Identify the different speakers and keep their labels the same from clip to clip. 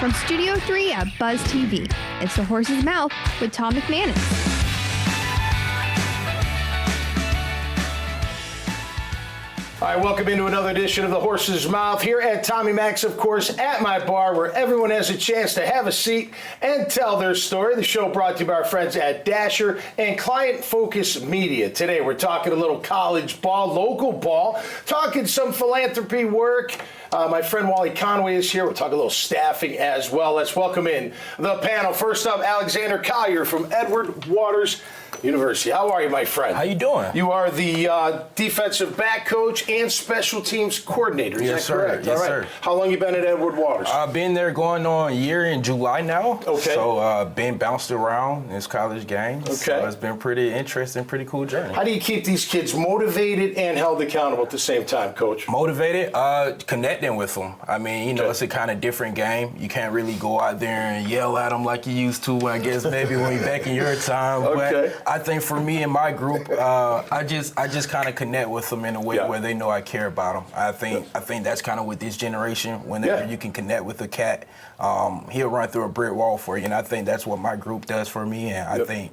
Speaker 1: From Studio 3 at Buzz TV, it's The Horse's Mouth with Tom McManus.
Speaker 2: All right, welcome into another edition of The Horse's Mouth here at Tommy Mac's, of course, at my bar, where everyone has a chance to have a seat and tell their story. The show brought to you by our friends at Dasher and Client Focus Media. Today, we're talking a little college ball, local ball, talking some philanthropy work. My friend Wally Conway is here. We'll talk a little staffing as well. Let's welcome in the panel. First up, Alexander Collier from Edward Waters University. How are you, my friend?
Speaker 3: How you doing?
Speaker 2: You are the defensive back coach and special teams coordinator. Is that correct?
Speaker 3: Yes,
Speaker 2: All right.
Speaker 3: sir.
Speaker 2: How long you been at Edward Waters?
Speaker 3: I've been there going on a year in July now.
Speaker 2: Okay.
Speaker 3: So been bounced around this college games.
Speaker 2: Okay.
Speaker 3: So it's been pretty interesting, pretty cool journey.
Speaker 2: How do you keep these kids motivated and held accountable at the same time, Coach?
Speaker 3: Motivated, connecting with them. I mean, you know, it's a kind of different game. You can't really go out there and yell at them like you used to, I guess, maybe when you're back in your time.
Speaker 2: Okay.
Speaker 3: But I think for me and my group, I just kind of connect with them in a way where they know I care about them. I think that's kind of with this generation. Whenever you can connect with a cat, he'll run through a brick wall for you. And I think that's what my group does for me. And I think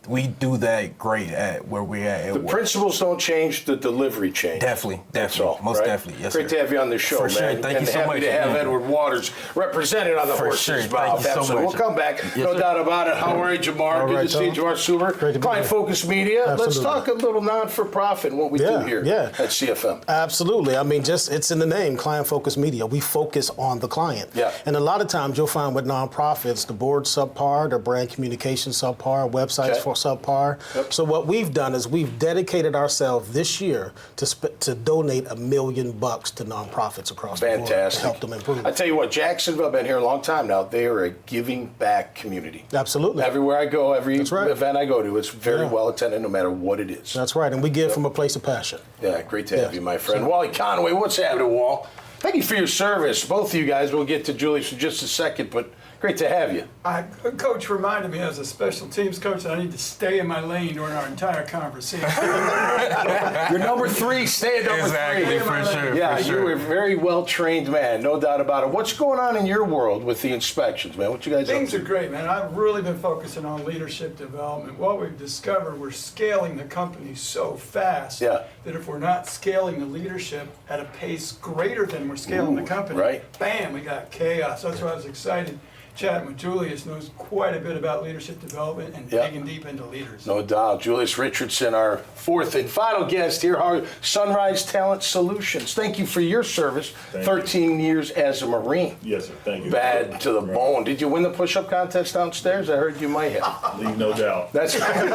Speaker 3: we do that great at where we're at.
Speaker 2: The principles don't change, the delivery changes.
Speaker 3: Definitely.
Speaker 2: That's all,
Speaker 3: Most
Speaker 2: right?
Speaker 3: definitely, yes,
Speaker 2: Great
Speaker 3: sir.
Speaker 2: to have you on the show,
Speaker 3: For
Speaker 2: man.
Speaker 3: sure. Thank you so
Speaker 2: happy
Speaker 3: much.
Speaker 2: to have Edward Waters represented on the
Speaker 3: For
Speaker 2: Horse's
Speaker 3: sure.
Speaker 2: Mouth.
Speaker 3: Thank you so
Speaker 2: Absolutely.
Speaker 3: much.
Speaker 2: We'll come back,
Speaker 3: Yes,
Speaker 2: no
Speaker 3: sir.
Speaker 2: doubt about it. How are you, Jamar?
Speaker 4: All
Speaker 2: Good
Speaker 4: right,
Speaker 2: to see you,
Speaker 4: Tom.
Speaker 2: Jamar Suber.
Speaker 4: Great to be
Speaker 2: Client
Speaker 4: here.
Speaker 2: Focus Media. Let's
Speaker 4: Absolutely.
Speaker 2: talk a little non-for-profit and what we do here at CFM.
Speaker 4: Absolutely. I mean, just it's in the name, Client Focus Media. We focus on the client.
Speaker 2: Yeah.
Speaker 4: And a lot of times you'll find with nonprofits, the board's subpar, their brand communication subpar, websites for subpar.
Speaker 2: Yep.
Speaker 4: So what we've done is we've dedicated ourselves this year to donate $1 million to nonprofits across the board to help them improve.
Speaker 2: I tell you what, Jacksonville, I've been here a long time now. They are a giving back community.
Speaker 4: Absolutely.
Speaker 2: Everywhere I go, every
Speaker 4: right.
Speaker 2: event I go to, it's very well attended no matter what it is.
Speaker 4: That's right. And we give from a place of passion.
Speaker 2: Yeah, great to have you, my friend. Wally Conway, what's happening, Wall? Thank you for your service. Both of you guys, we'll get to Julius in just a second, but great to have you.
Speaker 5: Coach reminded me as a special teams coach that I need to stay in my lane during our entire conversation.
Speaker 2: You're number 3, stay at number 3.
Speaker 3: Exactly, for sure.
Speaker 2: Yeah,
Speaker 3: for sure.
Speaker 2: you're a very well-trained man, no doubt about it. What's going on in your world with the inspections, man? What you guys
Speaker 5: Things
Speaker 2: up
Speaker 5: are
Speaker 2: to?
Speaker 5: great, man. I've really been focusing on leadership development. What we've discovered, we're scaling the company so fast that if we're not scaling the leadership at a pace greater than we're scaling the company, bam, we got chaos. That's why I was excited. Chatting with Julius, knows quite a bit about leadership development and digging deep into leaders.
Speaker 2: No doubt. Julius Richardson, our fourth and final guest here, our Sunrise Talent Solutions. Thank you for your service. 13 years as a Marine.
Speaker 6: Yes, sir. Thank you.
Speaker 2: Bad to the bone. Did you win the push-up contest downstairs? I heard you might have.
Speaker 6: Leave no doubt.
Speaker 2: That's great.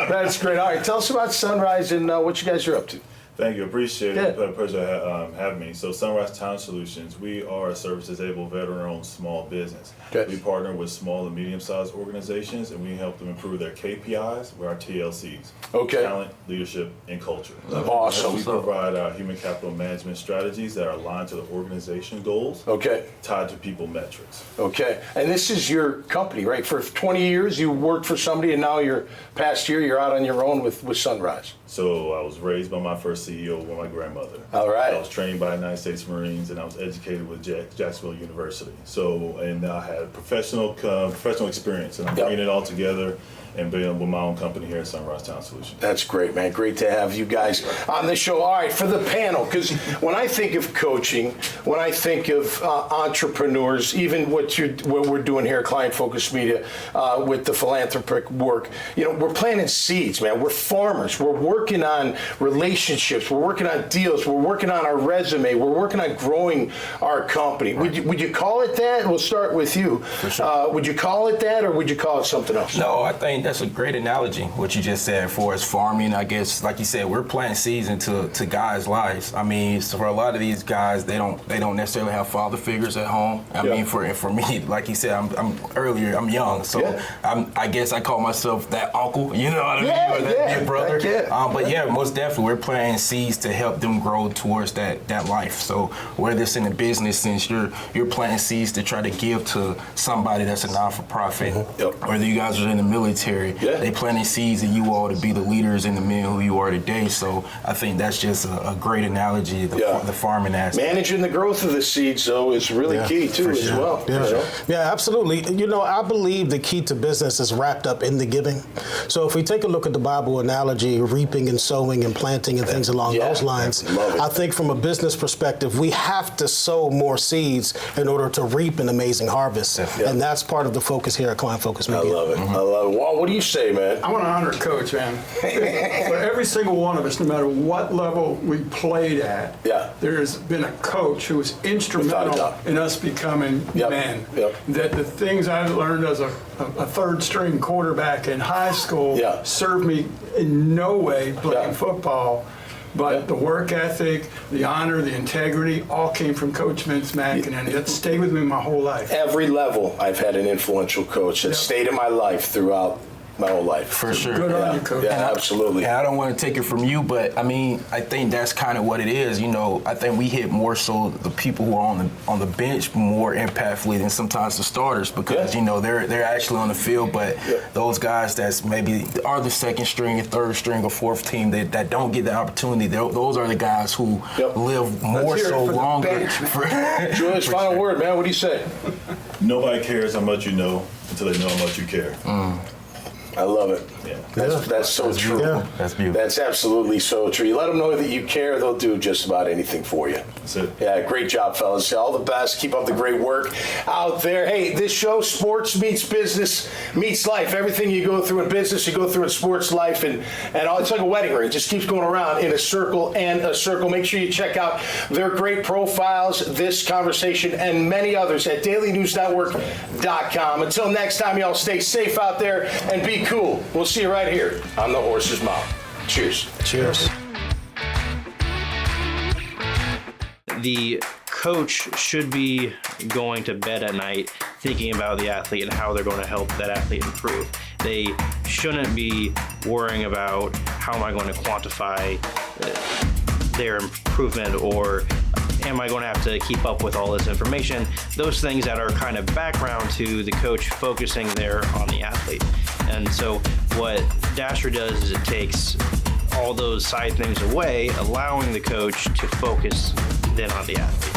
Speaker 2: That's great. All right, tell us about Sunrise and what you guys are up to.
Speaker 6: Thank you. Appreciate it. Pleasure having me. So Sunrise Talent Solutions, we are a service-disabled, veteran-owned small business.
Speaker 2: Okay.
Speaker 6: We partner with small and medium-sized organizations, and we help them improve their KPIs with our TLCs.
Speaker 2: Okay.
Speaker 6: Talent, leadership, and culture.
Speaker 2: Awesome.
Speaker 6: We provide human capital management strategies that are aligned to the organization goals.
Speaker 2: Okay.
Speaker 6: Tied to people metrics.
Speaker 2: Okay. And this is your company, right? For 20 years, you worked for somebody, and now past year, you're out on your own with Sunrise.
Speaker 6: So I was raised by my first CEO with my grandmother.
Speaker 2: All right.
Speaker 6: I was trained by United States Marines, and I was educated with Jacksonville University. So, and I had professional experience, and I'm bringing it all together and building with my own company here at Sunrise Talent Solutions.
Speaker 2: That's great, man. Great to have you guys on the show. All right, for the panel, because when I think of coaching, when I think of entrepreneurs, even what we're doing here at Client Focus Media with the philanthropic work, we're planting seeds, man. We're farmers. We're working on relationships. We're working on deals. We're working on our resume. We're working on growing our company. Right. Would you call it that? We'll start with you.
Speaker 3: For sure.
Speaker 2: Would you call it that, or would you call it something else?
Speaker 3: No, I think that's a great analogy, what you just said, for us farming. I guess, like you said, we're planting seeds into guys' lives. I mean, so for a lot of these guys, they don't necessarily have father figures at home. I mean, for me, like you said, I'm young, so I guess I call myself that uncle. You know what I mean? Or that big brother. But yeah, most definitely, we're planting seeds to help them grow towards that life. So whether it's in the business sense, you're planting seeds to try to give to somebody that's a non-for-profit. Whether you guys are in the military, they planting seeds in you all to be the leaders in the men who you are today. So I think that's just a great analogy, the farming aspect.
Speaker 2: Managing the growth of the seeds, though, is really key, too, as well.
Speaker 4: Yeah, absolutely. I believe the key to business is wrapped up in the giving. So if we take a look at the Bible analogy, reaping and sowing and planting and things along those lines, I think from a business perspective, we have to sow more seeds in order to reap an amazing harvest. And that's part of the focus here at Client Focus Media.
Speaker 2: I love it. I love it. Walt, what do you say, man?
Speaker 5: I want to honor Coach, man. For every single one of us, no matter what level we played at, there's been a coach who was instrumental in us becoming men. That the things I learned as a third-string quarterback in high school served me in no way playing football. But the work ethic, the honor, the integrity, all came from Coach Vince Mack, and that stayed with me my whole life.
Speaker 2: Every level, I've had an influential coach that stayed in my life throughout my whole life.
Speaker 3: For sure.
Speaker 5: Good on you, Coach.
Speaker 2: Yeah, absolutely.
Speaker 3: And I don't want to take it from you, but I mean, I think that's kind of what it is. I think we hit more so the people who are on the bench more impactfully than sometimes the starters because they're actually on the field, but those guys that's maybe are the second string, third string, or fourth team that don't get the opportunity. Those are the guys who live more so longer.
Speaker 2: Julius, final word, man. What do you say?
Speaker 6: Nobody cares how much you know until they know how much you care.
Speaker 2: I love it. That's so true.
Speaker 3: That's beautiful.
Speaker 2: That's absolutely so true. You let them know that you care, they'll do just about anything for you.
Speaker 6: That's it.
Speaker 2: Yeah, great job, fellas. All the best. Keep up the great work out there. Hey, this show, sports meets business meets life. Everything you go through in business, you go through in sports life, and it's like a wedding ring. It just keeps going around in a circle and a circle. Make sure you check out their great profiles, this conversation, and many others at dailynewsnetwork.com. Until next time, y'all stay safe out there and be cool. We'll see you right here on The Horse's Mouth. Cheers.
Speaker 4: Cheers.
Speaker 7: The coach should be going to bed at night thinking about the athlete and how they're going to help that athlete improve. They shouldn't be worrying about how am I going to quantify their improvement or am I going to have to keep up with all this information? Those things that are kind of background to the coach focusing there on the athlete. And so what Dasher does is it takes all those side things away, allowing the coach to focus then on the athlete.